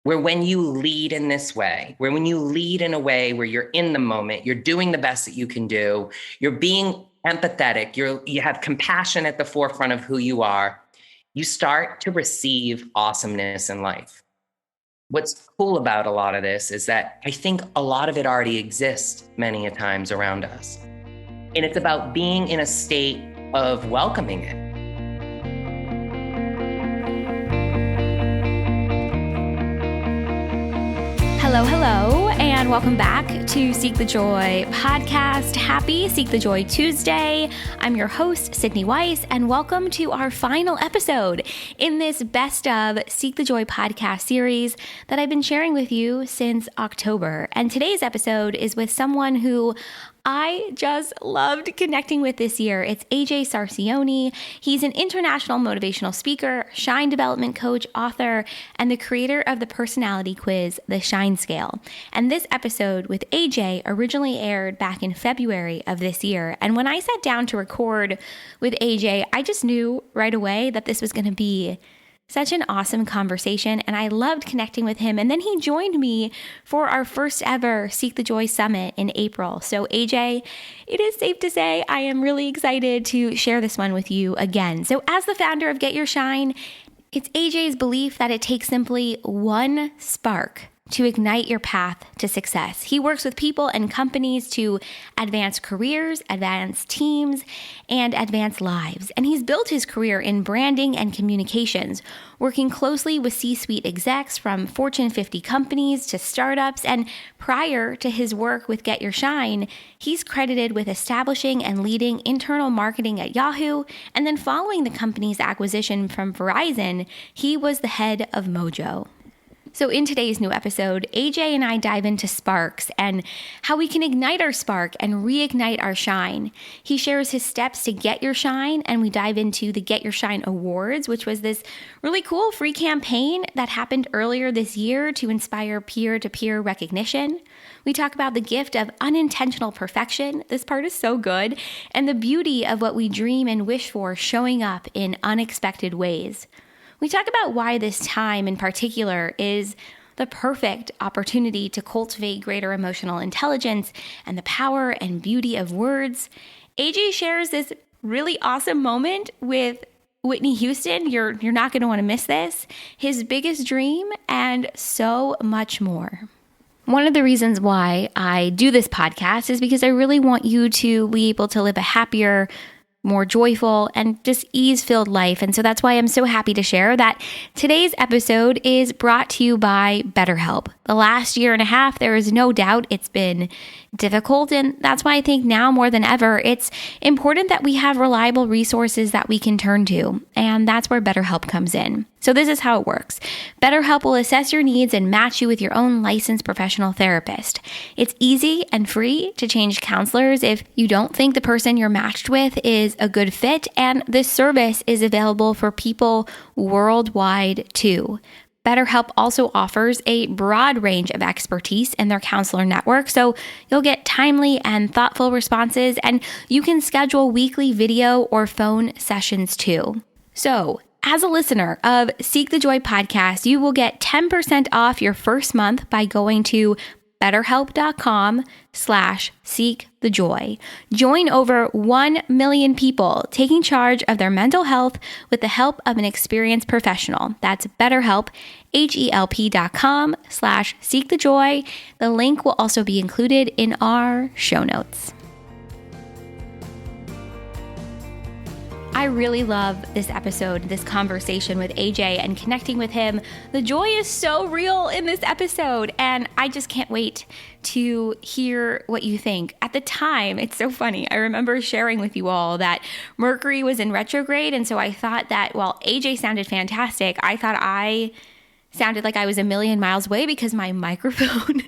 where when you lead in this way, where when you lead in a way where you're in the moment, you're doing the best that you can do, you're being empathetic, you have compassion at the forefront of who you are, you start to receive awesomeness in life. What's cool about a lot of this is that I think a lot of it already exists many a times around us. And it's about being in a state of welcoming it. Hello, and welcome back to Seek the Joy podcast. Happy Seek the Joy Tuesday. I'm your host, Sydney Weiss, and welcome to our final episode in this Best of Seek the Joy podcast series that I've been sharing with you since October. And today's episode is with someone who I just loved connecting with this year. It's Sarcione. He's an international motivational speaker, Shine development coach, author, and the creator of the personality quiz, The Shine Scale. And this episode with AJ originally aired back in February of this year. And when I sat down to record with AJ, I just knew right away that this was going to be such an awesome conversation, and I loved connecting with him. And then he joined me for our first ever Seek the Joy Summit in April. So AJ, it is safe to say I am really excited to share this one with you again. So as the founder of Get Your Shine, it's AJ's belief that it takes simply one spark to ignite your path to success. He works with people and companies to advance careers, advance teams, and advance lives. And he's built his career in branding and communications, working closely with C-suite execs from Fortune 50 companies to startups. And prior to his work with Get Your Shine, he's credited with establishing and leading internal marketing at Yahoo. And then following the company's acquisition from Verizon, he was the head of Mojo. So in today's new episode, AJ and I dive into sparks and how we can ignite our spark and reignite our shine. He shares his steps to get your shine, and we dive into the Get Your Shine Awards, which was this really cool free campaign that happened earlier this year to inspire peer-to-peer recognition. We talk about the gift of unintentional perfection. This part is so good. And the beauty of what we dream and wish for showing up in unexpected ways. We talk about why this time in particular is the perfect opportunity to cultivate greater emotional intelligence and the power and beauty of words. AJ shares this really awesome moment with Whitney Houston. You're not going to want to miss this. His biggest dream and so much more. One of the reasons why I do this podcast is because I really want you to be able to live a happier, more joyful, and just ease-filled life. And so that's why I'm so happy to share that today's episode is brought to you by BetterHelp. The last year and a half, there is no doubt it's been difficult. And that's why I think now more than ever, it's important that we have reliable resources that we can turn to. And that's where BetterHelp comes in. So this is how it works. BetterHelp will assess your needs and match you with your own licensed professional therapist. It's easy and free to change counselors if you don't think the person you're matched with is a good fit, and this service is available for people worldwide too. BetterHelp also offers a broad range of expertise in their counselor network, so you'll get timely and thoughtful responses, and you can schedule weekly video or phone sessions too. So, as a listener of Seek the Joy podcast, you will get 10% off your first month by going to BetterHelp.com/seekthejoy. Join over 1 million people taking charge of their mental health with the help of an experienced professional. That's BetterHelp, HELP.com/seekthejoy. The link will also be included in our show notes. I really love this episode, this conversation with AJ and connecting with him. The joy is so real in this episode, and I just can't wait to hear what you think. At the time, it's so funny. I remember sharing with you all that Mercury was in retrograde, and so I thought that while AJ sounded fantastic, I thought I sounded like I was a million miles away because my microphone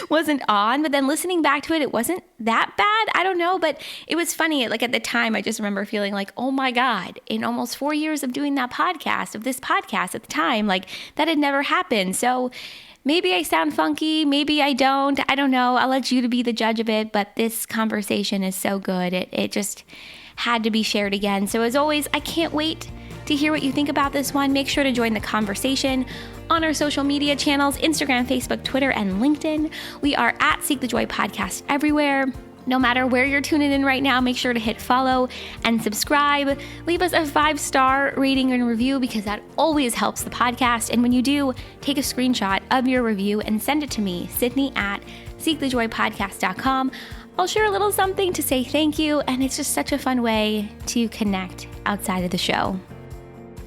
wasn't on. But then listening back to it, it wasn't that bad. I don't know, but it was funny. Like at the time, I just remember feeling like, oh my God, in almost 4 years of doing this podcast at the time, like that had never happened. So maybe I sound funky, maybe I don't. I don't know. I'll let you to be the judge of it. But this conversation is so good. It just had to be shared again. So as always, I can't wait to hear what you think about this one. Make sure to join the conversation on our social media channels, Instagram, Facebook, Twitter, and LinkedIn. We are at Seek the Joy Podcast everywhere. No matter where you're tuning in right now, make sure to hit follow and subscribe. Leave us a 5-star rating and review because that always helps the podcast. And when you do, take a screenshot of your review and send it to me, Sydney at seekthejoypodcast.com. I'll share a little something to say thank you, and it's just such a fun way to connect outside of the show.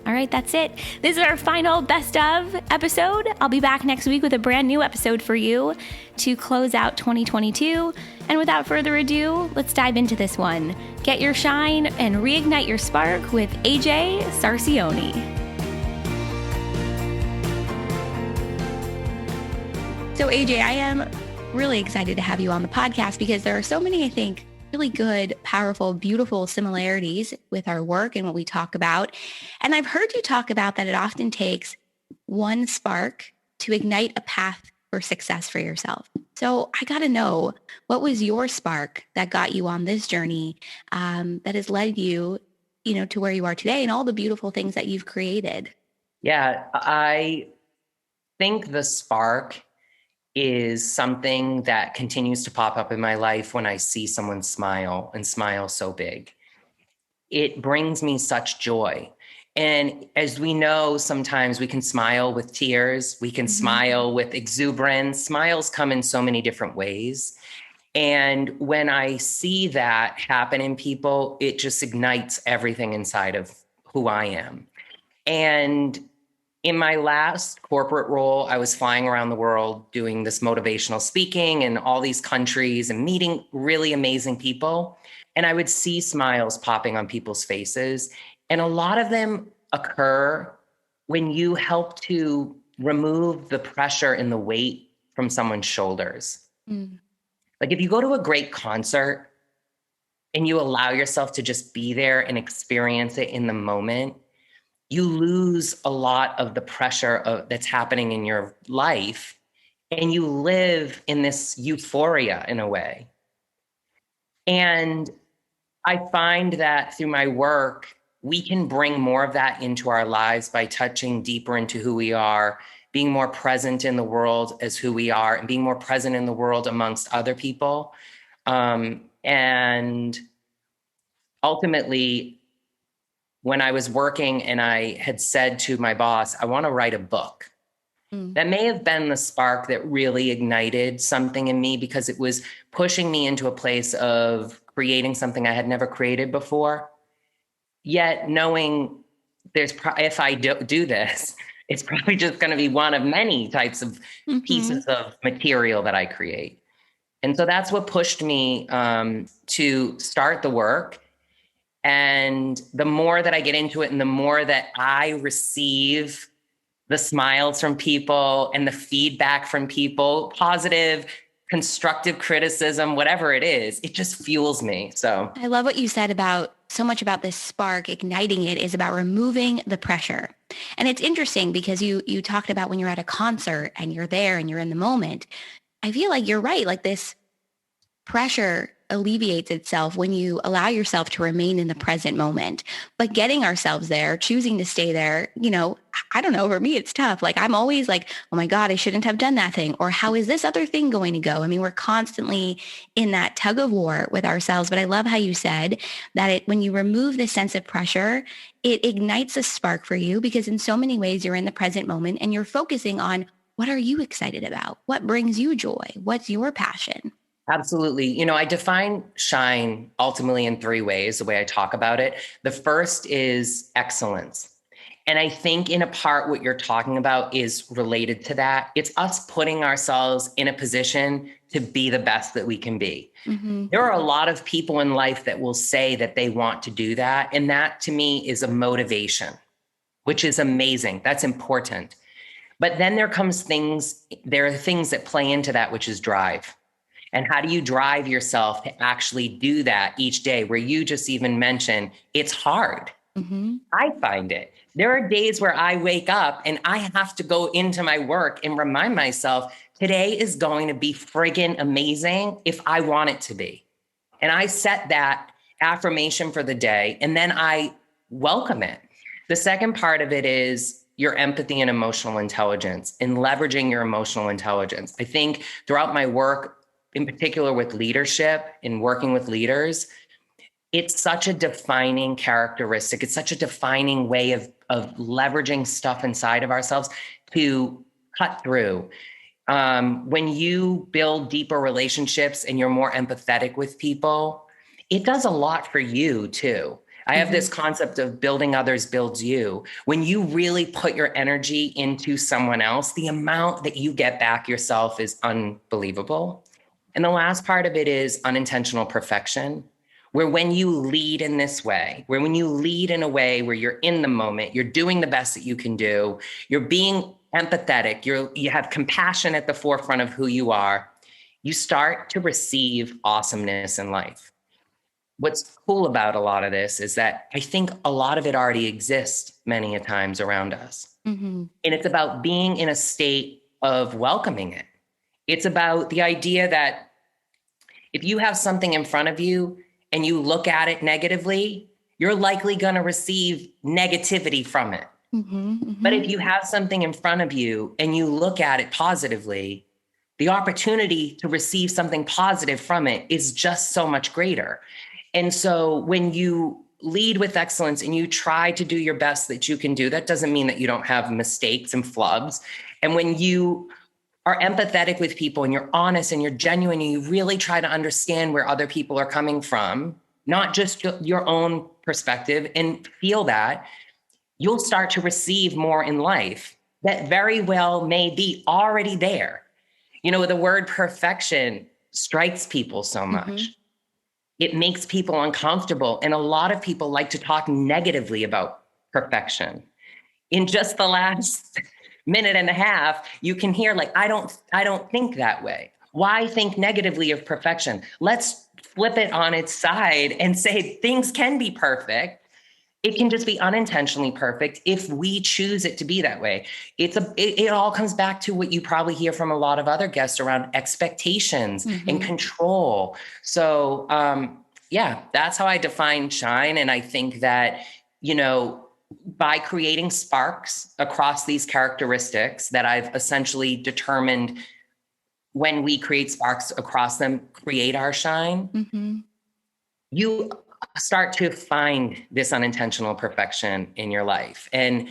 All right, that's it. This is our final best of episode. I'll be back next week with a brand new episode for you to close out 2022. And without further ado, let's dive into this one. Get your shine and reignite your spark with AJ Sarcione. So AJ, I am really excited to have you on the podcast because there are so many, I think, really good, powerful, beautiful similarities with our work and what we talk about. And I've heard you talk about that it often takes one spark to ignite a path for success for yourself. So I got to know, what was your spark that got you on this journey that has led you, to where you are today and all the beautiful things that you've created? Yeah, I think the spark is something that continues to pop up in my life when I see someone smile and smile so big. It brings me such joy. And as we know, sometimes we can smile with tears, we can smile with exuberance. Smiles come in so many different ways. And when I see that happen in people, it just ignites everything inside of who I am. And in my last corporate role, I was flying around the world doing this motivational speaking in all these countries and meeting really amazing people. And I would see smiles popping on people's faces. And a lot of them occur when you help to remove the pressure and the weight from someone's shoulders. Like if you go to a great concert and you allow yourself to just be there and experience it in the moment, you lose a lot of the pressure that's happening in your life, and you live in this euphoria in a way. And I find that through my work, we can bring more of that into our lives by touching deeper into who we are, being more present in the world as who we are, and being more present in the world amongst other people. And ultimately, when I was working and I had said to my boss, I want to write a book. That may have been the spark that really ignited something in me, because it was pushing me into a place of creating something I had never created before. Yet knowing if I do this, it's probably just going to be one of many types of pieces of material that I create. And so that's what pushed me to start the work. And the more that I get into it and the more that I receive the smiles from people and the feedback from people, positive, constructive criticism, whatever it is, it just fuels me. So I love what you said about so much about this spark. Igniting it is about removing the pressure. And it's interesting because you talked about when you're at a concert and you're there and you're in the moment. I feel like you're right. Like this pressure alleviates itself when you allow yourself to remain in the present moment. But getting ourselves there, choosing to stay there, I don't know, for me, it's tough. Like I'm always like, oh my God, I shouldn't have done that thing. Or how is this other thing going to go? I mean, we're constantly in that tug of war with ourselves. But I love how you said that when you remove this sense of pressure, it ignites a spark for you, because in so many ways you're in the present moment and you're focusing on what are you excited about? What brings you joy? What's your passion? absolutely. I define shine ultimately in 3 ways, the way I talk about it. The first is excellence. And I think in a part what you're talking about is related to that. It's us putting ourselves in a position to be the best that we can be. There are a lot of people in life that will say that they want to do that. And that to me is a motivation, which is amazing. That's important. But then there are things that play into that, which is drive. And how do you drive yourself to actually do that each day, where you just even mentioned it's hard? I find it. There are days where I wake up and I have to go into my work and remind myself today is going to be friggin' amazing if I want it to be. And I set that affirmation for the day and then I welcome it. The second part of it is, your empathy and emotional intelligence and leveraging your emotional intelligence. I think throughout my work, in particular with leadership and working with leaders, it's such a defining characteristic. It's such a defining way of leveraging stuff inside of ourselves to cut through. When you build deeper relationships and you're more empathetic with people, it does a lot for you too. I have this concept of building others builds you. When you really put your energy into someone else, the amount that you get back yourself is unbelievable. And the last part of it is unintentional perfection, where when you lead in this way, where when you lead in a way where you're in the moment, you're doing the best that you can do, you're being empathetic, you have compassion at the forefront of who you are, you start to receive awesomeness in life. What's cool about a lot of this is that I think a lot of it already exists many a times around us. And it's about being in a state of welcoming it. It's about the idea that if you have something in front of you and you look at it negatively, you're likely going to receive negativity from it. But if you have something in front of you and you look at it positively, the opportunity to receive something positive from it is just so much greater. And so when you lead with excellence and you try to do your best that you can do, that doesn't mean that you don't have mistakes and flubs. And when you are empathetic with people and you're honest and you're genuine and you really try to understand where other people are coming from, not just your own perspective, and feel that, you'll start to receive more in life that very well may be already there. You know, the word perfection strikes people so much. It makes people uncomfortable. And a lot of people like to talk negatively about perfection. In just the last minute and a half, you can hear like, I don't think that way. Why think negatively of perfection? Let's flip it on its side and say things can be perfect. It can just be unintentionally perfect if we choose it to be that way. It all comes back to what you probably hear from a lot of other guests around expectations and control. So, yeah, that's how I define shine. And I think that, you know, by creating sparks across these characteristics that I've essentially determined when we create sparks across them, create our shine, you start to find this unintentional perfection in your life. And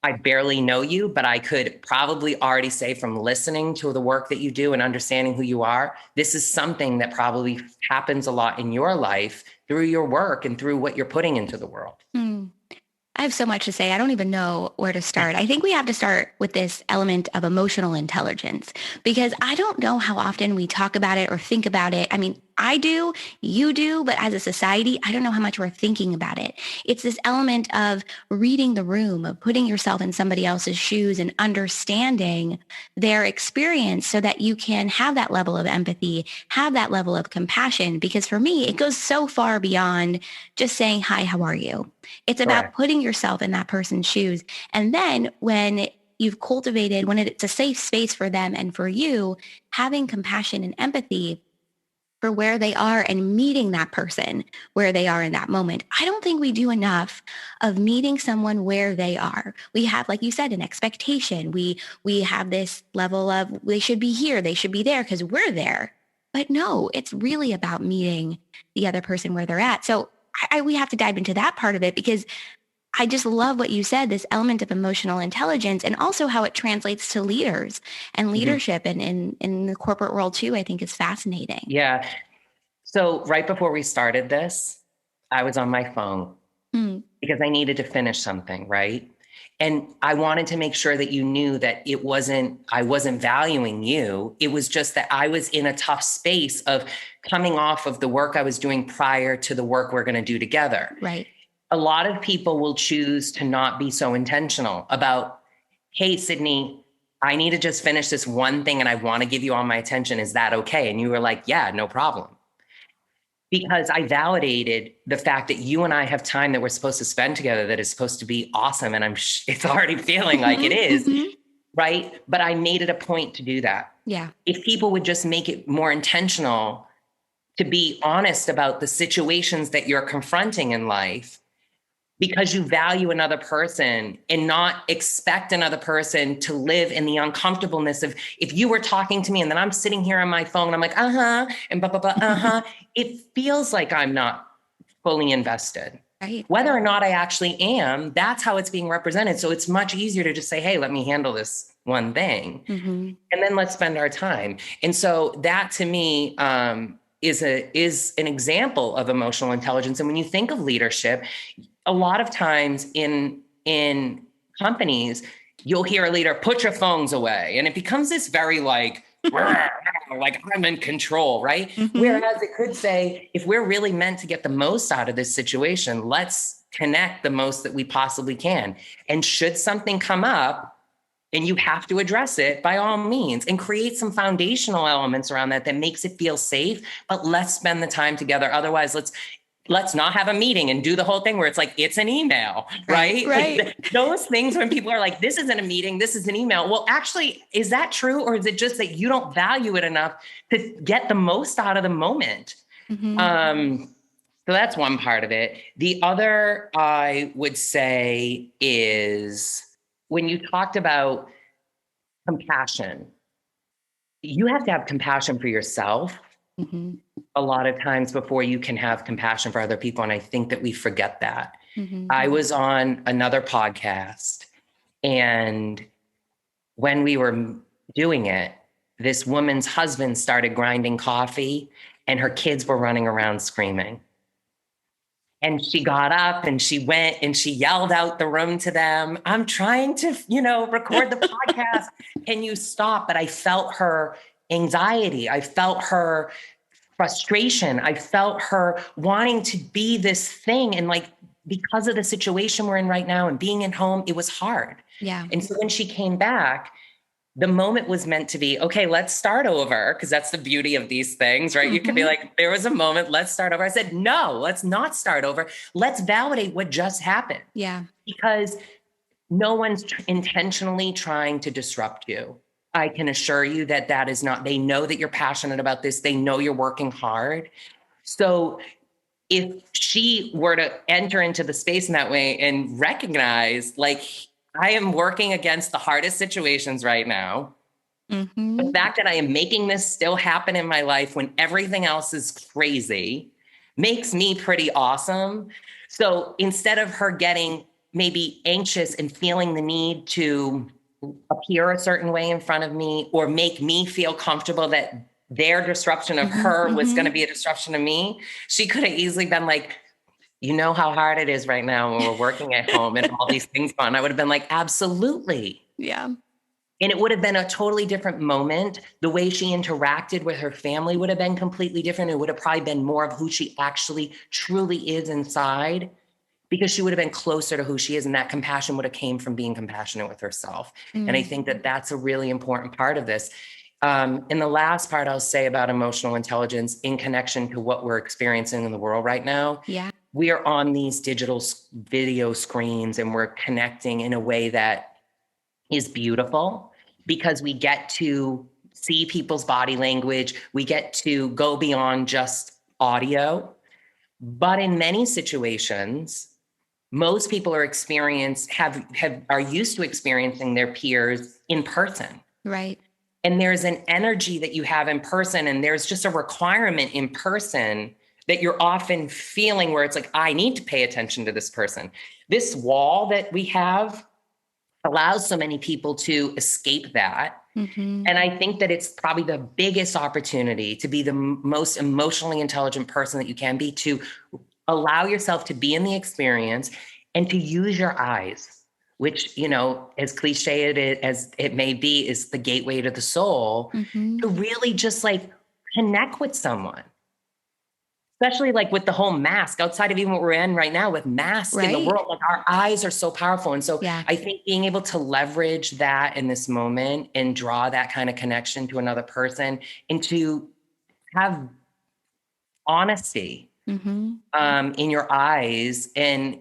I barely know you, but I could probably already say from listening to the work that you do and understanding who you are, this is something that probably happens a lot in your life through your work and through what you're putting into the world. I have so much to say. I don't even know where to start. I think we have to start with this element of emotional intelligence, because I don't know how often we talk about it or think about it. I mean, I do, you do, but as a society, I don't know how much we're thinking about it. It's this element of reading the room, of putting yourself in somebody else's shoes and understanding their experience so that you can have that level of empathy, have that level of compassion. Because for me, it goes so far beyond just saying, hi, how are you? It's about putting yourself in that person's shoes. And then when you've cultivated, when it's a safe space for them and for you, having compassion and empathy for where they are and meeting that person where they are in that moment. I don't think we do enough of meeting someone where they are. We have, like you said, an expectation. We have this level of they should be here, they should be there because we're there. But no, it's really about meeting the other person where they're at. So we have to dive into that part of it, because I just love what you said, this element of emotional intelligence, and also how it translates to leaders and leadership and in the corporate world too, I think is fascinating. Yeah. So right before we started this, I was on my phone because I needed to finish something, right? And I wanted to make sure that you knew that I wasn't valuing you. It was just that I was in a tough space of coming off of the work I was doing prior to the work we're going to do together. Right. A lot of people will choose to not be so intentional about, hey, Sydney, I need to just finish this one thing and I want to give you all my attention. Is that okay? And you were like, yeah, no problem. Because I validated the fact that you and I have time that we're supposed to spend together that is supposed to be awesome. And it's already feeling like it is, right? But I made it a point to do that. Yeah. If people would just make it more intentional to be honest about the situations that you're confronting in life, because you value another person and not expect another person to live in the uncomfortableness of, if you were talking to me and then I'm sitting here on my phone and I'm like, and blah, blah, blah, it feels like I'm not fully invested. Right. Whether or not I actually am, that's how it's being represented. So it's much easier to just say, hey, let me handle this one thing. And then let's spend our time. And so that to me is an example of emotional intelligence. And when you think of leadership, a lot of times in companies, you'll hear a leader, put your phones away. And it becomes this very like I'm in control, right? Whereas it could say, if we're really meant to get the most out of this situation, let's connect the most that we possibly can. And should something come up and you have to address it, by all means, and create some foundational elements around that makes it feel safe, but let's spend the time together. Otherwise, let's not have a meeting and do the whole thing where it's like, it's an email, right? Like those things when people are like, this isn't a meeting, this is an email. Well, actually, is that true? Or is it just that you don't value it enough to get the most out of the moment? So that's one part of it. The other, I would say, is when you talked about compassion, you have to have compassion for yourself a lot of times before you can have compassion for other people. And I think that we forget that. I was on another podcast, and when we were doing it, this woman's husband started grinding coffee and her kids were running around screaming. And she got up and she went and she yelled out the room to them, I'm trying to, record the podcast. Can you stop? But I felt her anxiety. I felt her frustration. I felt her wanting to be this thing. And like, because of the situation we're in right now and being at home, it was hard. Yeah. And so when she came back, the moment was meant to be, okay, let's start over. Cause that's the beauty of these things, right? You could be like, there was a moment, let's start over. I said, no, let's not start over. Let's validate what just happened. Yeah. Because no one's intentionally trying to disrupt you. I can assure you that is not, they know that you're passionate about this. They know you're working hard. So if she were to enter into the space in that way and recognize, like, I am working against the hardest situations right now. The fact that I am making this still happen in my life when everything else is crazy makes me pretty awesome. So instead of her getting maybe anxious and feeling the need to appear a certain way in front of me or make me feel comfortable that their disruption of her was going to be a disruption of me, she could have easily been like, you know how hard it is right now when we're working at home and all these things go on. I would have been like, absolutely. Yeah. And it would have been a totally different moment. The way she interacted with her family would have been completely different. It would have probably been more of who she actually truly is inside, because she would have been closer to who she is. And that compassion would have came from being compassionate with herself. And I think that that's a really important part of this. And the last part I'll say about emotional intelligence in connection to what we're experiencing in the world right now. Yeah. We are on these digital video screens and we're connecting in a way that is beautiful because we get to see people's body language. We get to go beyond just audio. But in many situations, most people are are used to experiencing their peers in person. Right. And there's an energy that you have in person, and there's just a requirement in person that you're often feeling where it's like, I need to pay attention to this person. This wall that we have allows so many people to escape that. And I think that it's probably the biggest opportunity to be the most emotionally intelligent person that you can be, to allow yourself to be in the experience and to use your eyes, which, as cliche as it may be, is the gateway to the soul, to really just like connect with someone. Especially like with the whole mask, outside of even what we're in right now with masks in the world, like our eyes are so powerful. And so I think being able to leverage that in this moment and draw that kind of connection to another person and to have honesty in your eyes and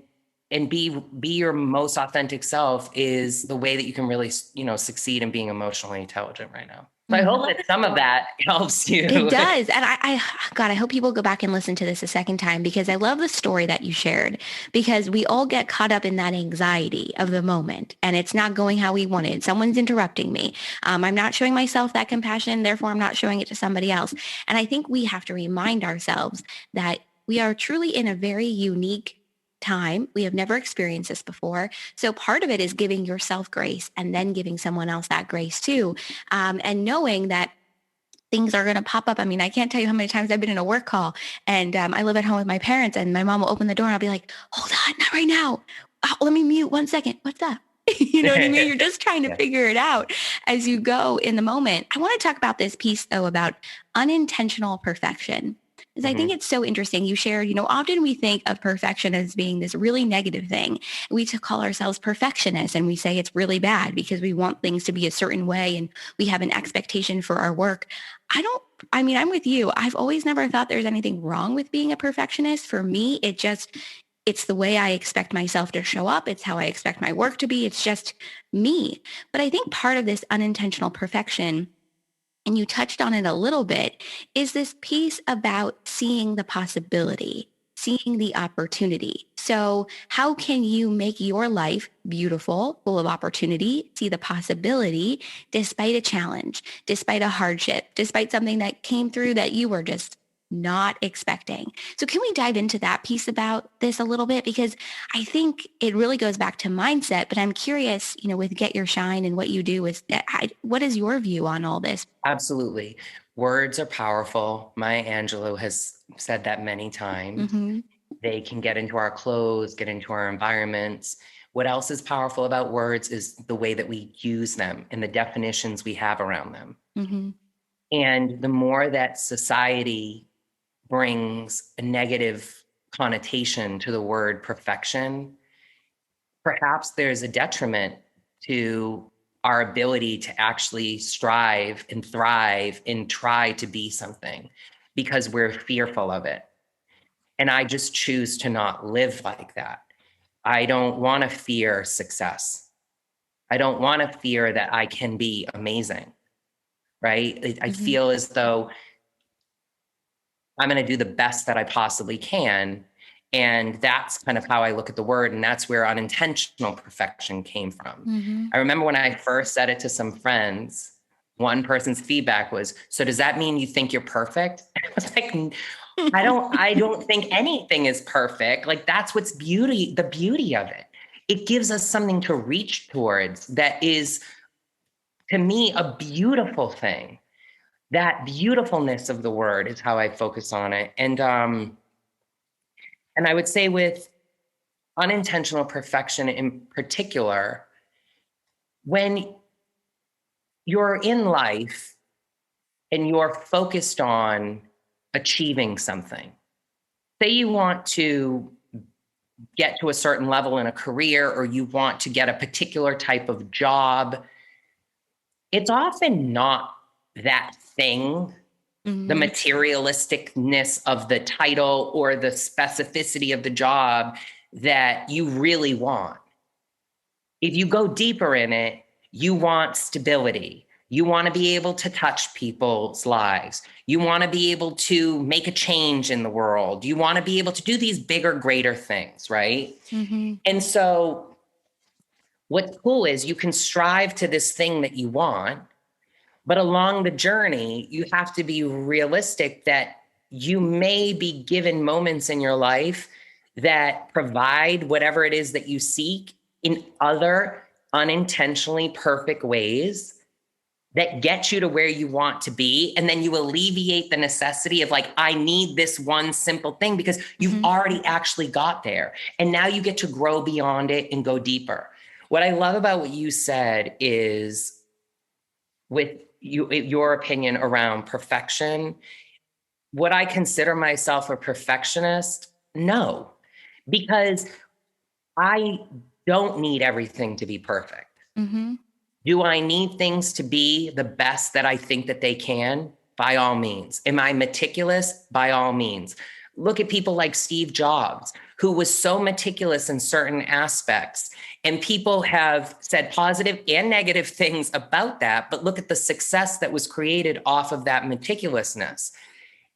and be your most authentic self is the way that you can really, succeed in being emotionally intelligent right now. So I hope that some of that helps you. It does. And God, I hope people go back and listen to this a second time, because I love the story that you shared, because we all get caught up in that anxiety of the moment and it's not going how we wanted. Someone's interrupting me. I'm not showing myself that compassion. Therefore, I'm not showing it to somebody else. And I think we have to remind ourselves that we are truly in a very unique time. We have never experienced this before. So part of it is giving yourself grace and then giving someone else that grace too. And knowing that things are going to pop up. I mean, I can't tell you how many times I've been in a work call and I live at home with my parents and my mom will open the door and I'll be like, hold on, not right now. Oh, let me mute 1 second. What's that? You know what I mean? You're just trying to figure it out as you go in the moment. I want to talk about this piece though, about unintentional perfection. Because I think it's so interesting. You shared, often we think of perfection as being this really negative thing. We call ourselves perfectionists and we say it's really bad because we want things to be a certain way and we have an expectation for our work. I'm with you. I've always never thought there's anything wrong with being a perfectionist. For me, it's the way I expect myself to show up. It's how I expect my work to be. It's just me. But I think part of this unintentional perfection, and you touched on it a little bit, is this piece about seeing the possibility, seeing the opportunity. So how can you make your life beautiful, full of opportunity, see the possibility despite a challenge, despite a hardship, despite something that came through that you were just not expecting? So can we dive into that piece about this a little bit? Because I think it really goes back to mindset, but I'm curious, with Get Your Shine and what you do what is your view on all this? Absolutely. Words are powerful. Maya Angelou has said that many times. They can get into our clothes, get into our environments. What else is powerful about words is the way that we use them and the definitions we have around them. And the more that society brings a negative connotation to the word perfection, perhaps there's a detriment to our ability to actually strive and thrive and try to be something because we're fearful of it. And I just choose to not live like that. I don't want to fear success. I don't want to fear that I can be amazing, right? I feel as though I'm going to do the best that I possibly can. And that's kind of how I look at the word. And that's where unintentional perfection came from. I remember when I first said it to some friends, one person's feedback was, so does that mean you think you're perfect? I was like, I don't think anything is perfect. Like that's the beauty of it. It gives us something to reach towards that is, to me, a beautiful thing. That beautifulness of the word is how I focus on it. And I would say with unintentional perfection in particular, when you're in life and you're focused on achieving something, say you want to get to a certain level in a career or you want to get a particular type of job, it's often not that thing, the materialisticness of the title or the specificity of the job that you really want. If you go deeper in it, you want stability. You want to be able to touch people's lives. You want to be able to make a change in the world. You want to be able to do these bigger, greater things, right? And so what's cool is you can strive to this thing that you want, but along the journey, you have to be realistic that you may be given moments in your life that provide whatever it is that you seek in other unintentionally perfect ways that get you to where you want to be. And then you alleviate the necessity of like, I need this one simple thing because you've already actually got there. And now you get to grow beyond it and go deeper. What I love about what you said is with your opinion around perfection, would I consider myself a perfectionist? No, because I don't need everything to be perfect. Do I need things to be the best that I think that they can? By all means. Am I meticulous? By all means. Look at people like Steve Jobs, who was so meticulous in certain aspects. And people have said positive and negative things about that, but look at the success that was created off of that meticulousness.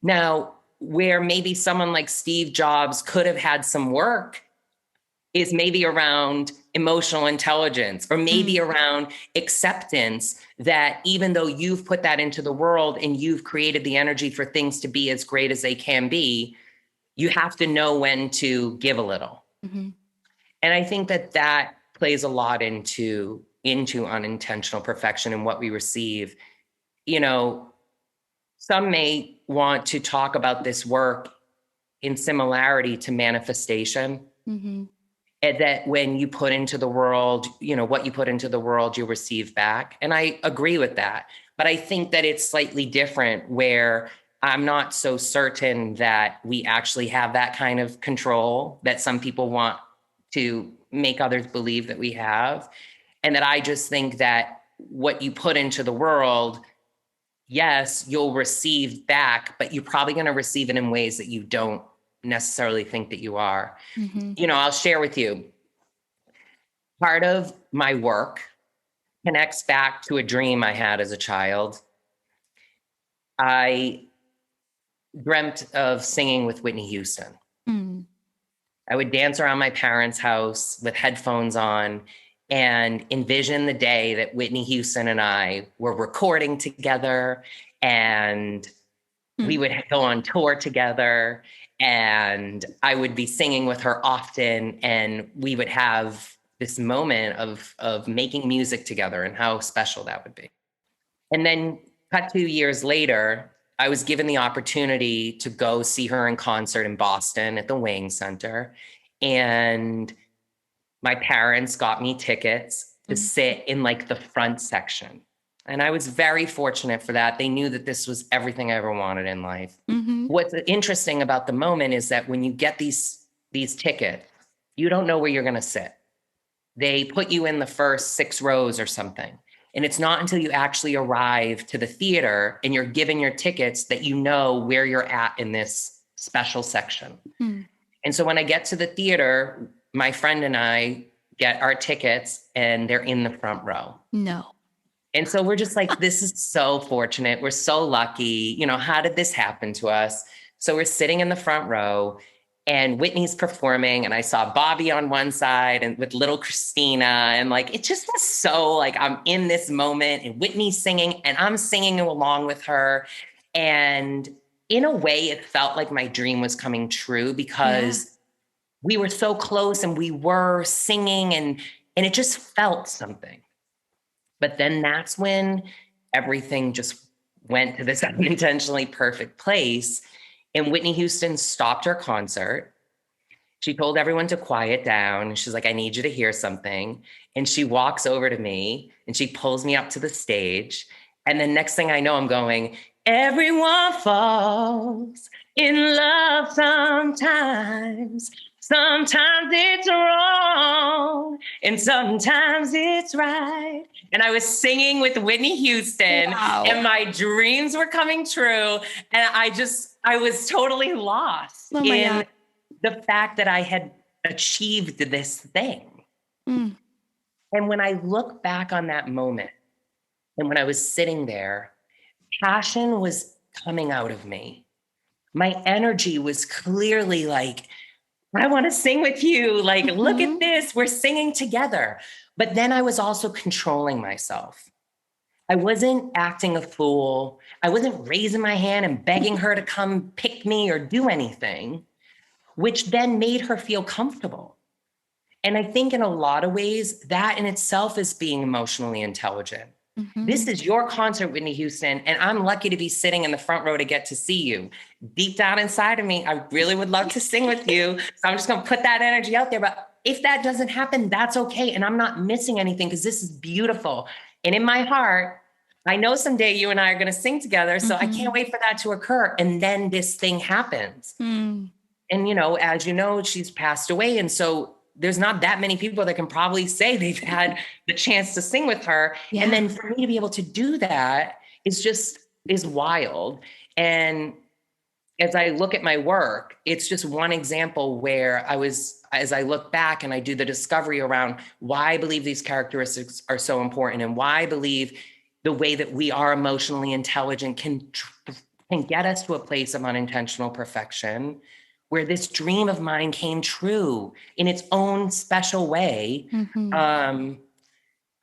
Now, where maybe someone like Steve Jobs could have had some work is maybe around emotional intelligence, or maybe around acceptance that even though you've put that into the world and you've created the energy for things to be as great as they can be, you have to know when to give a little. And I think that that plays a lot into unintentional perfection and what we receive. You know, some may want to talk about this work in similarity to manifestation. And that when you put into the world, you know, what you put into the world, you receive back. And I agree with that. But I think that it's slightly different, where I'm not so certain that we actually have that kind of control that some people want to make others believe that we have. And that I just think that what you put into the world, yes, you'll receive back, but you're probably going to receive it in ways that you don't necessarily think that you are. You know, I'll share with you, part of my work connects back to a dream I had as a child. I dreamt of singing with Whitney Houston. I would dance around my parents' house with headphones on and envision the day that Whitney Houston and I were recording together, and we would go on tour together, and I would be singing with her often, and we would have this moment of making music together and how special that would be. And then cut 2 years later, I was given the opportunity to go see her in concert in Boston at the Wang Center. And my parents got me tickets to sit in like the front section. And I was very fortunate for that. They knew that this was everything I ever wanted in life. What's interesting about the moment is that when you get these tickets, you don't know where you're going to sit. They put you in the first 6 rows or something. And it's not until you actually arrive to the theater and you're given your tickets that you know where you're at in this special section. And so when I get to the theater, my friend and I get our tickets and they're in the front row. No. And so we're just like, this is so fortunate. We're so lucky. You know, how did this happen to us? So we're sitting in the front row, and Whitney's performing, and I saw Bobby on one side and with little Christina, and like, it just was so like, I'm in this moment, and Whitney's singing and I'm singing along with her. And in a way, it felt like my dream was coming true, because we were so close and we were singing, and it just felt something. But then that's when everything just went to this unintentionally perfect place. And Whitney Houston stopped her concert. She told everyone to quiet down. She's like, I need you to hear something. And she walks over to me and she pulls me up to the stage. And then next thing I know, I'm going, everyone falls in love sometimes. Sometimes it's wrong and sometimes it's right. And I was singing with Whitney Houston. Wow. And my dreams were coming true. And I was totally lost in the fact that I had achieved this thing. And when I look back on that moment, and when I was sitting there, passion was coming out of me. My energy was clearly like, I want to sing with you. Like, look at this. We're singing together. But then I was also controlling myself. I wasn't acting a fool. I wasn't raising my hand and begging her to come pick me or do anything, which then made her feel comfortable. And I think in a lot of ways, that in itself is being emotionally intelligent. This is your concert, Whitney Houston, and I'm lucky to be sitting in the front row to get to see you. Deep down inside of me, I really would love to sing with you. So I'm just going to put that energy out there. But if that doesn't happen, that's okay. And I'm not missing anything, because this is beautiful. And in my heart, I know someday you and I are going to sing together. So I can't wait for that to occur. And then this thing happens. And, you know, as you know, she's passed away. And so there's not that many people that can probably say they've had the chance to sing with her. Yeah. And then for me to be able to do that is wild. And as I look at my work, it's just one example where as I look back and I do the discovery around why I believe these characteristics are so important and why I believe the way that we are emotionally intelligent can get us to a place of unintentional perfection, where this dream of mine came true in its own special way. Mm-hmm.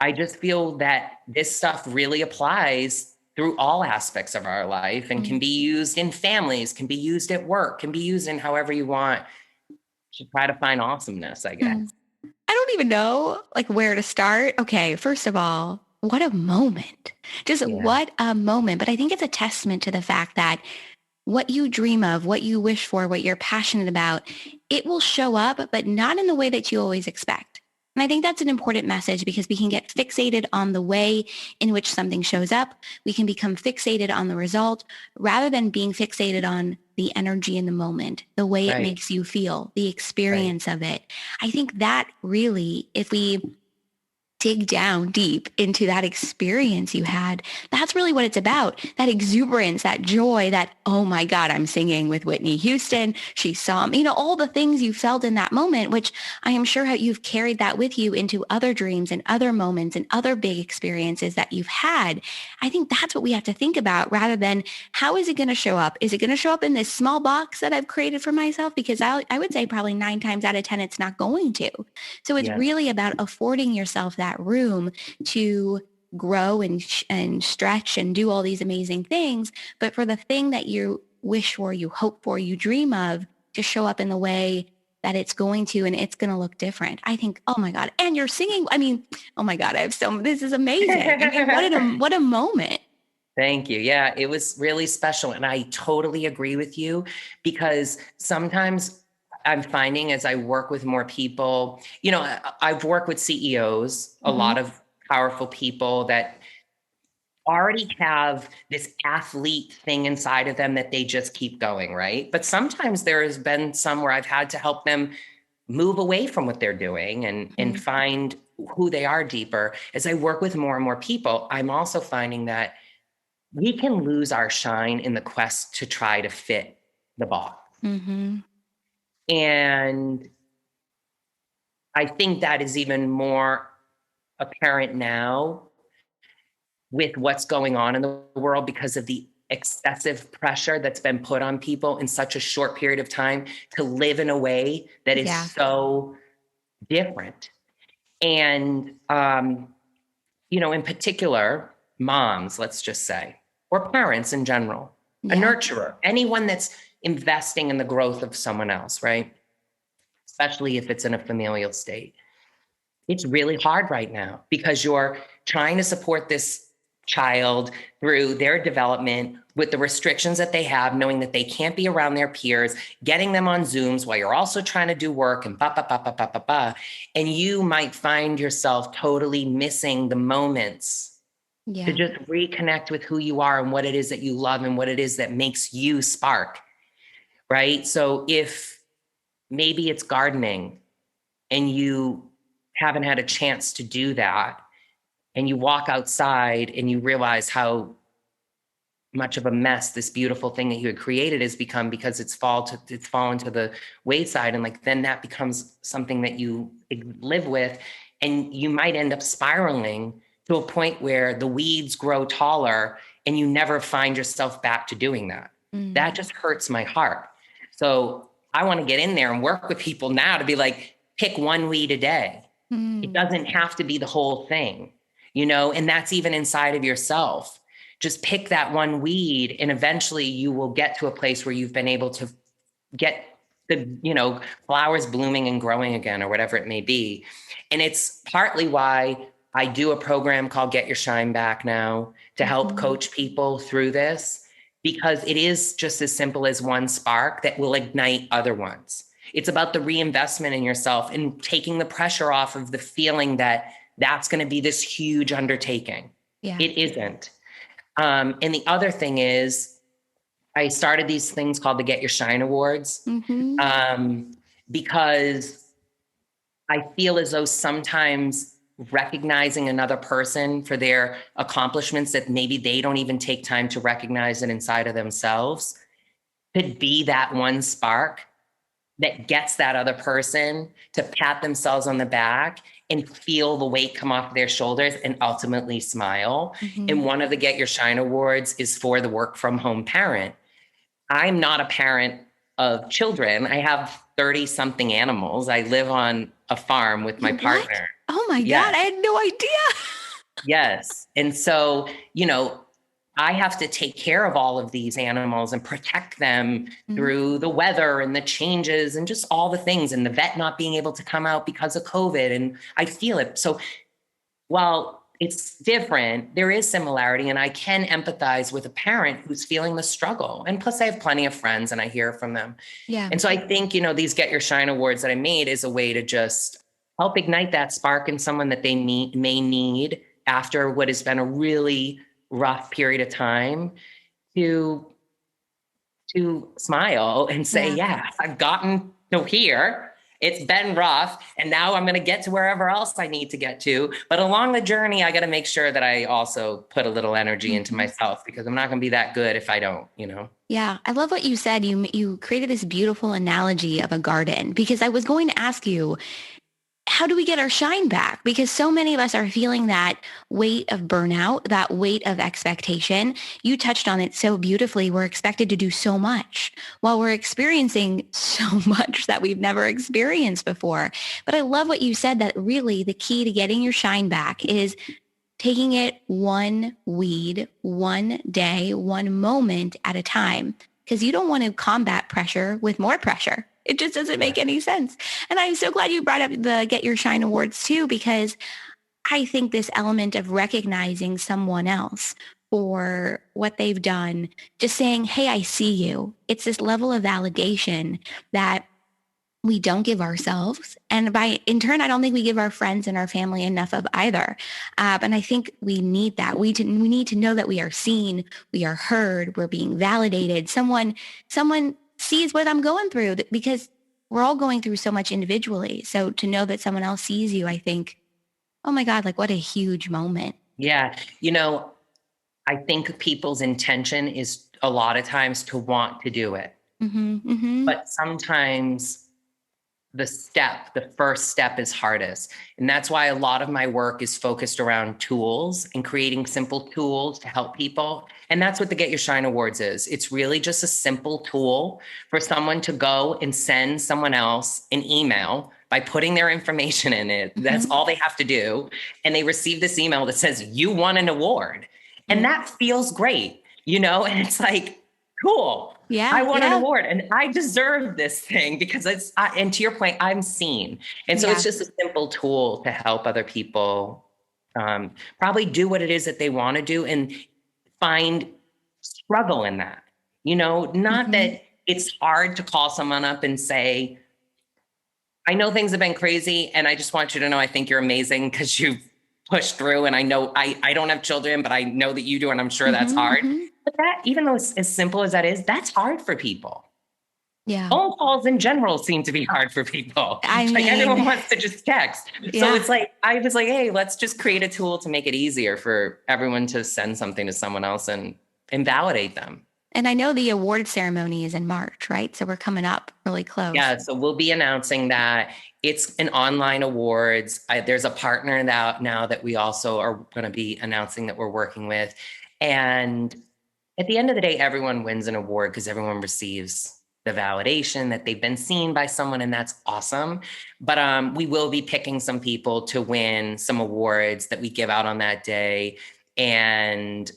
I just feel that this stuff really applies through all aspects of our life and can be used in families, can be used at work, can be used in however you want to try to find awesomeness, I guess. Mm. I don't even know like where to start. Okay, first of all, what a moment. Just Yeah, what a moment. But I think it's a testament to the fact that what you dream of, what you wish for, what you're passionate about, it will show up, but not in the way that you always expect. And I think that's an important message because we can get fixated on the way in which something shows up. We can become fixated on the result rather than being fixated on the energy in the moment, the way it right, makes you feel, the right. experience of it. I think that really, if we dig down deep into that experience you had. That's really what it's about. That exuberance, that joy, that, oh my God, I'm singing with Whitney Houston. She saw me, all the things you felt in that moment, which I am sure how you've carried that with you into other dreams and other moments and other big experiences that you've had. I think that's what we have to think about rather than how is it going to show up? Is it going to show up in this small box that I've created for myself? Because I would say probably 9 times out of 10, it's not going to. So it's Yes, really about affording yourself that room to grow and stretch and do all these amazing things. But for the thing that you wish for, you hope for, you dream of to show up in the way that it's going to, and it's going to look different. I think, oh my God. And you're singing. I mean, oh my God, this is amazing. I mean, what a moment. thank you. Yeah, it was really special. And I totally agree with you because sometimes I'm finding as I work with more people, I've worked with CEOs, a Mm-hmm. lot of powerful people that already have this athlete thing inside of them that they just keep going, right? But sometimes there has been some where I've had to help them move away from what they're doing and find who they are deeper. As I work with more and more people, I'm also finding that we can lose our shine in the quest to try to fit the box. Mm-hmm. And I think that is even more apparent now with what's going on in the world because of the excessive pressure that's been put on people in such a short period of time to live in a way that is Yeah. so different. And, in particular, moms, let's just say, or parents in general, a Yeah. nurturer, anyone that's investing in the growth of someone else, right? Especially if it's in a familial state. It's really hard right now because you're trying to support this child through their development with the restrictions that they have, knowing that they can't be around their peers, getting them on Zooms while you're also trying to do work and ba ba ba ba ba ba ba. And you might find yourself totally missing the moments to Yeah. just reconnect with who you are and what it is that you love and what it is that makes you spark, right? So if maybe it's gardening and you haven't had a chance to do that, and you walk outside and you realize how much of a mess this beautiful thing that you had created has become because it's fallen to the wayside, and like then that becomes something that you live with, and you might end up spiraling to a point where the weeds grow taller and you never find yourself back to doing that. Mm. That just hurts my heart. So I want to get in there and work with people now to be like, pick one weed a day. It Mm. doesn't have to be the whole thing, and that's even inside of yourself. Just pick that one weed, and eventually you will get to a place where you've been able to get the flowers blooming and growing again, or whatever it may be. And it's partly why I do a program called Get Your Shine Back now to help Mm-hmm. coach people through this, because it is just as simple as one spark that will ignite other ones. It's about the reinvestment in yourself and taking the pressure off of the feeling that that's going to be this huge undertaking. Yeah. It isn't. And the other thing is, I started these things called the Get Your Shine Awards, Mm-hmm. because I feel as though sometimes recognizing another person for their accomplishments that maybe they don't even take time to recognize it inside of themselves could be that one spark that gets that other person to pat themselves on the back and feel the weight come off their shoulders and ultimately smile. And one of the Get Your Shine Awards is for the work from home parent. I'm not a parent of children. I have 30 something animals. I live on a farm with my partner. Oh my God, Yes. I had no idea. Yes. And so, I have to take care of all of these animals and protect them through the weather and the changes and just all the things, and the vet not being able to come out because of COVID. And I feel it. So while it's different, there is similarity, and I can empathize with a parent who's feeling the struggle. And plus I have plenty of friends and I hear from them. Yeah. And so I think, these Get Your Shine Awards that I made is a way to just help ignite that spark in someone that they may need after what has been a really rough period of time, to smile and say, yeah, I've gotten to here. It's been rough, and now I'm going to get to wherever else I need to get to. But along the journey, I got to make sure that I also put a little energy into myself, because I'm not going to be that good if I don't, Yeah, I love what you said. You created this beautiful analogy of a garden, because I was going to ask you, how do we get our shine back? Because so many of us are feeling that weight of burnout, that weight of expectation. You touched on it so beautifully. We're expected to do so much while we're experiencing so much that we've never experienced before. But I love what you said, that really the key to getting your shine back is taking it one weed, one day, one moment at a time, because you don't want to combat pressure with more pressure. It just doesn't make any sense. And I'm so glad you brought up the Get Your Shine Awards too, because I think this element of recognizing someone else for what they've done, just saying, hey, I see you. It's this level of validation that we don't give ourselves. And in turn, I don't think we give our friends and our family enough of either. And I think we need that. We need to know that we are seen, we are heard, we're being validated. Someone sees what I'm going through, because we're all going through so much individually. So to know that someone else sees you, I think, oh my God, like what a huge moment. Yeah. I think people's intention is a lot of times to want to do it. But sometimes the first step is hardest. And that's why a lot of my work is focused around tools and creating simple tools to help people. And that's what the Get Your Shine Awards is. It's really just a simple tool for someone to go and send someone else an email by putting their information in it. That's all they have to do. And they receive this email that says, you won an award. And that feels great, and it's like, cool. Yeah, I won an award and I deserve this thing, because and to your point, I'm seen. And so it's just a simple tool to help other people probably do what it is that they want to do, and find struggle in that, not that it's hard to call someone up and say, I know things have been crazy, and I just want you to know, I think you're amazing because you've pushed through. And I know I don't have children, but I know that you do. And I'm sure that's hard. But that, even though it's as simple as that is, that's hard for people. Yeah. Phone calls in general seem to be hard for people. I mean, everyone wants to just text. So it's like, I was like, hey, let's just create a tool to make it easier for everyone to send something to someone else and validate them. And I know the award ceremony is in March, right? So we're coming up really close. Yeah, so we'll be announcing that. It's an online awards. There's a partner now that we also are going to be announcing that we're working with. And at the end of the day, everyone wins an award because everyone receives the validation that they've been seen by someone, and that's awesome. But we will be picking some people to win some awards that we give out on that day. And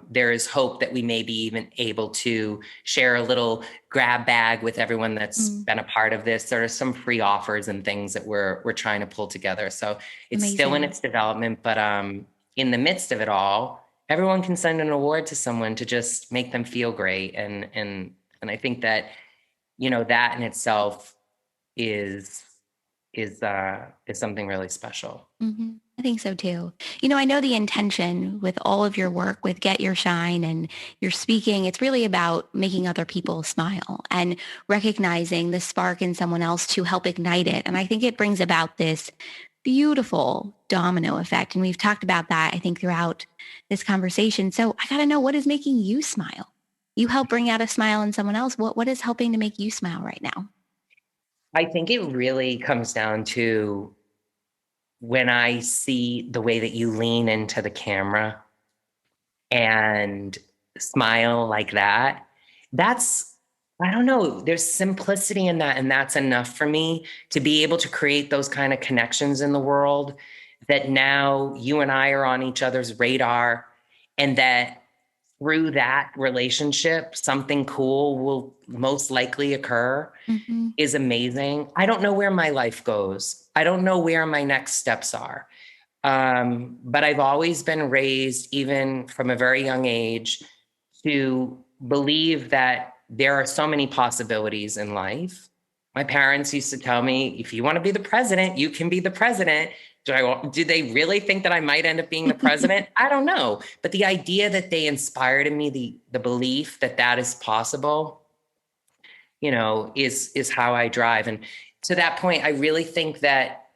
there is hope that we may be even able to share a little grab bag with everyone that's been a part of this. There are some free offers and things that we're trying to pull together. So it's still in its development, but in the midst of it all, everyone can send an award to someone to just make them feel great. And I think that, that in itself is something really special. I think so too. I know the intention with all of your work with Get Your Shine and your speaking, it's really about making other people smile and recognizing the spark in someone else to help ignite it. And I think it brings about this beautiful domino effect. And we've talked about that, I think, throughout this conversation. So I got to know, what is making you smile? you help bring out a smile in someone else. What is helping to make you smile right now? I think it really comes down to when I see the way that you lean into the camera and smile like that. That's, I don't know, there's simplicity in that. And that's enough for me to be able to create those kind of connections in the world, that now you and I are on each other's radar, and that through that relationship, something cool will most likely occur, Mm-hmm. is amazing. I don't know where my life goes. I don't know where my next steps are. But I've always been raised, even from a very young age, to believe that there are so many possibilities in life. My parents used to tell me, if you want to be the president, you can be the president. Do they really think that I might end up being the president? I don't know. But the idea that they inspired in me, the belief that that is possible, is how I drive. And to that point, I really think that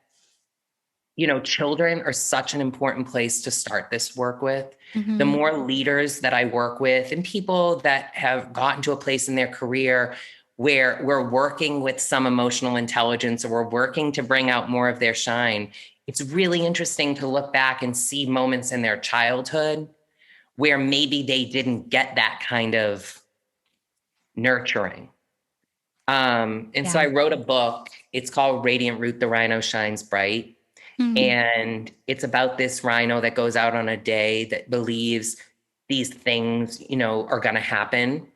children are such an important place to start this work with. Mm-hmm. The more leaders that I work with and people that have gotten to a place in their career where we're working with some emotional intelligence, or we're working to bring out more of their shine, it's really interesting to look back and see moments in their childhood where maybe they didn't get that kind of nurturing. So I wrote a book. It's called Radiant Root, The Rhino Shines Bright. Mm-hmm. And it's about this rhino that goes out on a day that believes these things, are going to happen.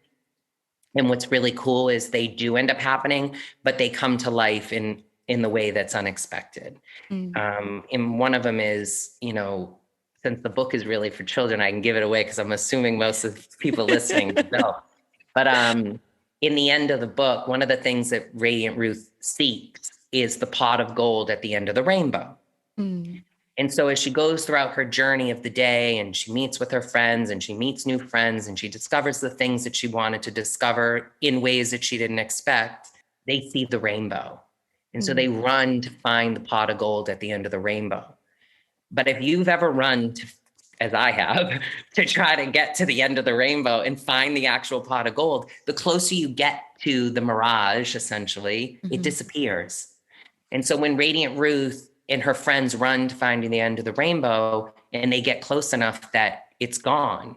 And what's really cool is they do end up happening, but they come to life in the way that's unexpected. Mm-hmm. And one of them is, since the book is really for children, I can give it away because I'm assuming most of the people listening don't. But in the end of the book, one of the things that Radiant Ruth seeks is the pot of gold at the end of the rainbow. Mm. And so as she goes throughout her journey of the day, and she meets with her friends, and she meets new friends, and she discovers the things that she wanted to discover in ways that she didn't expect, they see the rainbow. And so they run to find the pot of gold at the end of the rainbow. But if you've ever run to, as I have, to try to get to the end of the rainbow and find the actual pot of gold, the closer you get to the mirage, essentially, it disappears. And so when Radiant Ruth and her friends run to finding the end of the rainbow, and they get close enough that it's gone,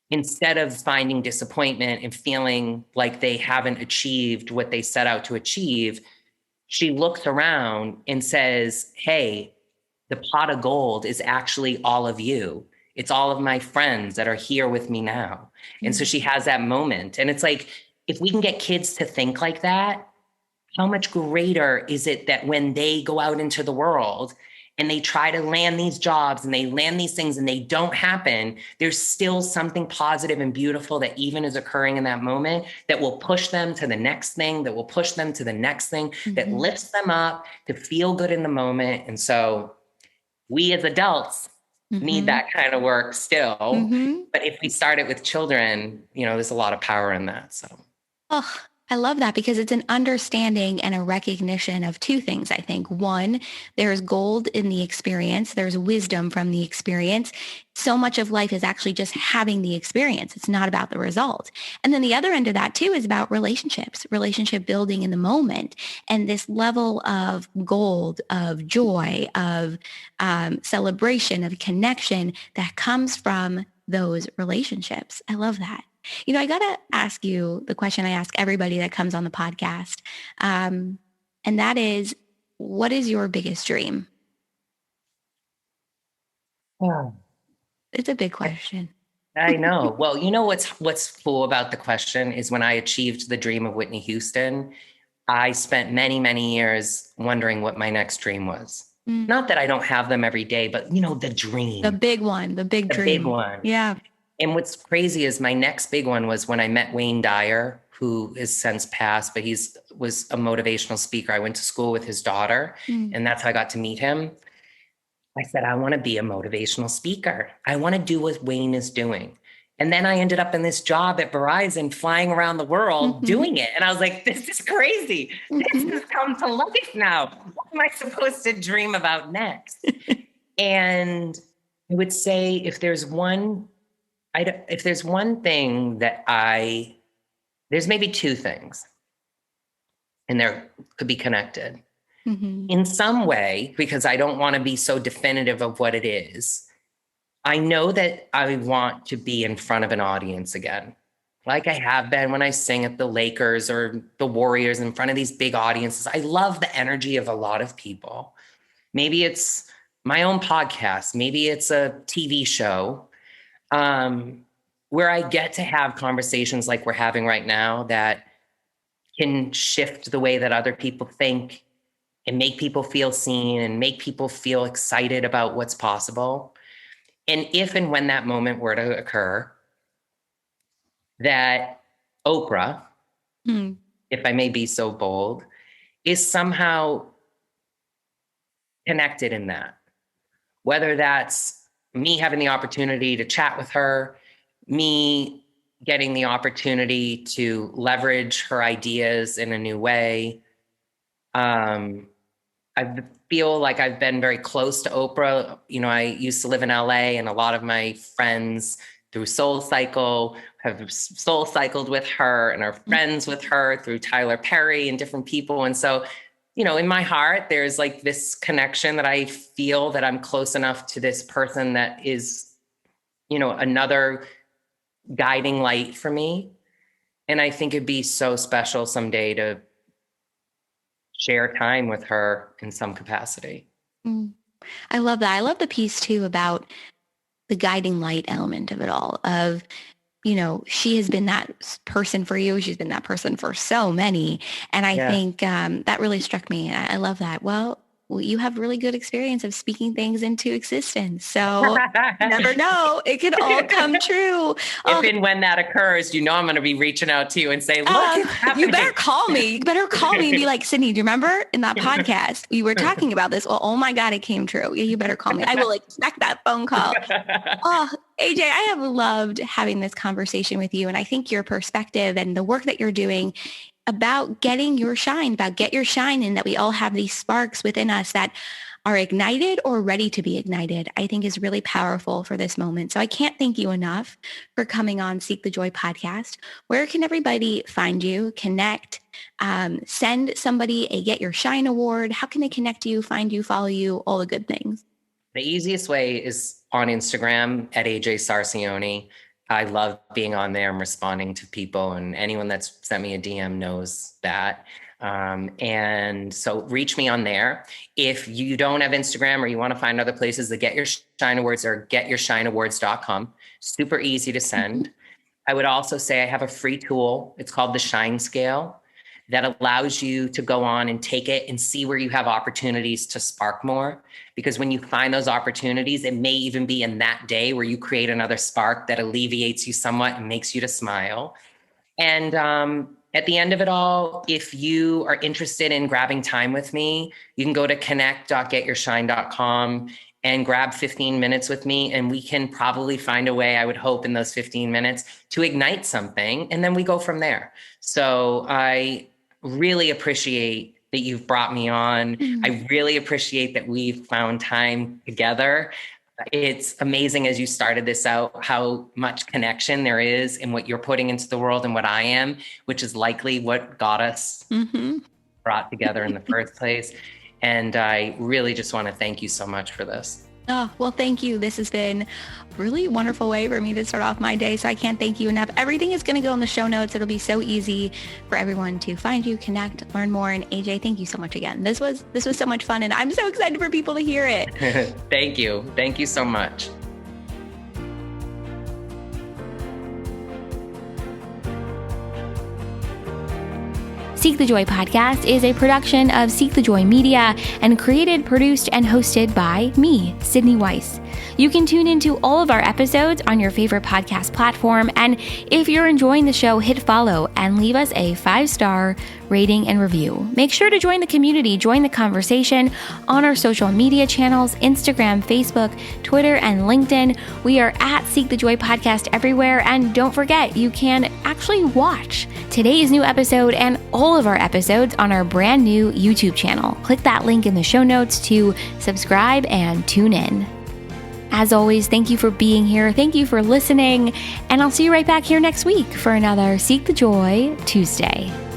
instead of finding disappointment and feeling like they haven't achieved what they set out to achieve, she looks around and says, hey, the pot of gold is actually all of you. It's all of my friends that are here with me now. And so she has that moment. And it's like, if we can get kids to think like that, how much greater is it that when they go out into the world and they try to land these jobs and they land these things and they don't happen, there's still something positive and beautiful that even is occurring in that moment that will push them to the next thing, that will push them to the next thing, that lifts them up to feel good in the moment. And so we as adults need that kind of work still. But if we start it with children, there's a lot of power in that. So. Oh, I love that, because it's an understanding and a recognition of two things, I think. One, there's gold in the experience. There's wisdom from the experience. So much of life is actually just having the experience. It's not about the result. And then the other end of that too is about relationships, relationship building in the moment. And this level of gold, of joy, of celebration, of connection that comes from those relationships. I love that. I got to ask you the question I ask everybody that comes on the podcast. And that is, what is your biggest dream? Yeah. It's a big question. I know. Well, what's cool about the question is when I achieved the dream of Whitney Houston, I spent many, many years wondering what my next dream was. Not that I don't have them every day, but the dream. The big one, the big dream. Big one. Yeah. And what's crazy is my next big one was when I met Wayne Dyer, who has since passed, but was a motivational speaker. I went to school with his daughter, and that's how I got to meet him. I said, I want to be a motivational speaker. I want to do what Wayne is doing. And then I ended up in this job at Verizon, flying around the world doing it. And I was like, this is crazy. This has come to life now. What am I supposed to dream about next? And I would say, if there's one If there's one thing that there's maybe two things, and there could be connected in some way, because I don't want to be so definitive of what it is. I know that I want to be in front of an audience again, like I have been when I sing at the Lakers or the Warriors in front of these big audiences. I love the energy of a lot of people. Maybe it's my own podcast. Maybe it's a TV show, where I get to have conversations like we're having right now that can shift the way that other people think and make people feel seen and make people feel excited about what's possible. And if and when that moment were to occur, that Oprah, if I may be so bold, is somehow connected in that. Whether that's me having the opportunity to chat with her, me getting the opportunity to leverage her ideas in a new way. I feel like I've been very close to Oprah. You know, I used to live in LA, and a lot of my friends through Soul Cycle have soul cycled with her and are friends with her through Tyler Perry and different people. And so, you know, in my heart, there's like this connection that I feel that I'm close enough to this person that is, you know, another guiding light for me. And I think it'd be so special someday to share time with her in some capacity. I love that. I love the piece too about the guiding light element of it all, of, you know, she has been that person for you. She's been that person for so many. And I think that really struck me. I love that. Well, you have really good experience of speaking things into existence. So you never know. It could all come true. If and when that occurs, you know, I'm going to be reaching out to you and say, look, it's happening. You better call me. You better call me and be like, Sydney, do you remember in that podcast, we were talking about this? Well, oh my God, it came true. Yeah, you better call me. I will expect that phone call. Oh, AJ, I have loved having this conversation with you. And I think your perspective and the work that you're doing about getting your shine, about get your shine, and that we all have these sparks within us that are ignited or ready to be ignited, I think is really powerful for this moment. So I can't thank you enough for coming on Seek the Joy podcast. Where can everybody find you, connect, send somebody a Get Your Shine award? How can they connect you, find you, follow you, all the good things? The easiest way is on Instagram at AJ Sarcione. I love being on there and responding to people, and anyone that's sent me a DM knows that. And so reach me on there. If you don't have Instagram or you want to find other places, the Get Your Shine Awards are getyourshineawards.com. Super easy to send. I would also say I have a free tool. It's called the Shine Scale, that allows you to go on and take it and see where you have opportunities to spark more. Because when you find those opportunities, it may even be in that day where you create another spark that alleviates you somewhat and makes you to smile. And at the end of it all, if you are interested in grabbing time with me, you can go to connect.getyyourshine.com and grab 15 minutes with me. And we can probably find a way, I would hope, in those 15 minutes to ignite something. And then we go from there. So I really appreciate that you've brought me on. I really appreciate that we've found time together. It's amazing as you started this out, how much connection there is in what you're putting into the world and what I am, which is likely what got us brought together in the first place. And I really just want to thank you so much for this. Oh, well, thank you. This has been a really wonderful way for me to start off my day. So I can't thank you enough. Everything is going to go in the show notes. It'll be so easy for everyone to find you, connect, learn more. And AJ, thank you so much again. This was so much fun, and I'm so excited for people to hear it. Thank you. Thank you so much. Seek the Joy podcast is a production of Seek the Joy Media and created, produced, and hosted by me, Sydney Weiss. You can tune into all of our episodes on your favorite podcast platform. And if you're enjoying the show, hit follow and leave us a 5-star rating and review. Make sure to join the community, join the conversation on our social media channels, Instagram, Facebook, Twitter, and LinkedIn. We are at Seek the Joy podcast everywhere. And don't forget, you can actually watch today's new episode and all of our episodes on our brand new YouTube channel. Click that link in the show notes to subscribe and tune in. As always, thank you for being here. Thank you for listening. And I'll see you right back here next week for another Seek the Joy Tuesday.